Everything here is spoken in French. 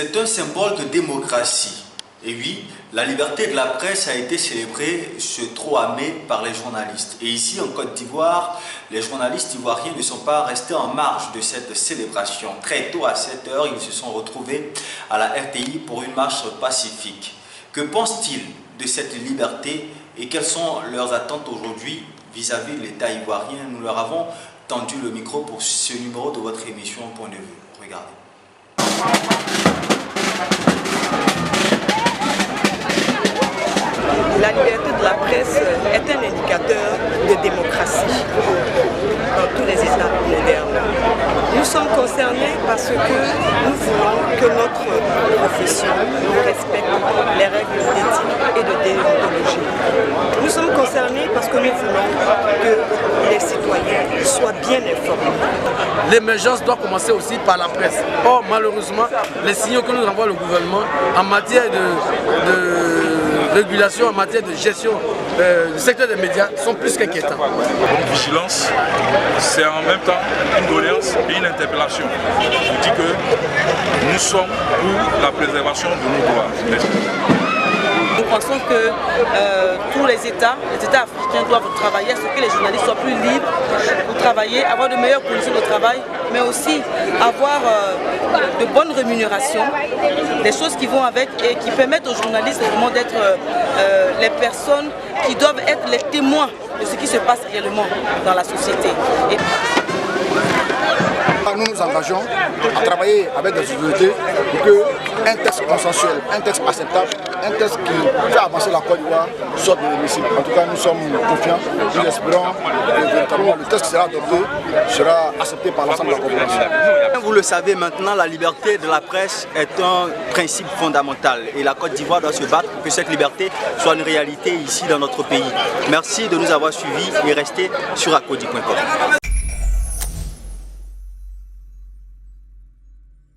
C'est un symbole de démocratie. Et oui, la liberté de la presse a été célébrée ce 3 mai par les journalistes. Et ici, en Côte d'Ivoire, les journalistes ivoiriens ne sont pas restés en marge de cette célébration. Très tôt, à 7 h, ils se sont retrouvés à la RTI pour une marche pacifique. Que pensent-ils de cette liberté et quelles sont leurs attentes aujourd'hui vis-à-vis de l'État ivoirien? Nous leur avons tendu le micro pour ce numéro de votre émission Point de vue. Regardez. La liberté de la presse est un indicateur de démocratie dans tous les États modernes. Nous sommes concernés parce que nous voulons que notre profession respecte les règles d'éthique et de déontologie. Nous sommes concernés parce que nous voulons que les citoyens soient bien informés. L'émergence doit commencer aussi par la presse. Or, malheureusement, les signaux que nous envoie le gouvernement en matière de régulation, en matière de gestion du secteur des médias sont plus qu'inquiétants. Donc, vigilance, c'est en même temps une doléance et une interpellation. On dit que nous sommes pour la préservation de nos droits. Nous pensons que tous les États africains doivent travailler à ce que les journalistes soient plus libres pour travailler, avoir de meilleures conditions de travail, mais aussi avoir de bonnes rémunérations, des choses qui vont avec et qui permettent aux journalistes vraiment d'être les personnes qui doivent être les témoins de ce qui se passe réellement dans la société. Nous nous engageons à travailler avec des autorités pour qu'un texte consensuel, un texte acceptable, un texte qui fait avancer la Côte d'Ivoire sorte de l'hémicycle. En tout cas, nous sommes confiants, nous espérons que véritablement le texte qui sera adopté sera accepté par l'ensemble de la population. Vous le savez maintenant, la liberté de la presse est un principe fondamental et la Côte d'Ivoire doit se battre pour que cette liberté soit une réalité ici dans notre pays. Merci de nous avoir suivis et restez sur acodi.com.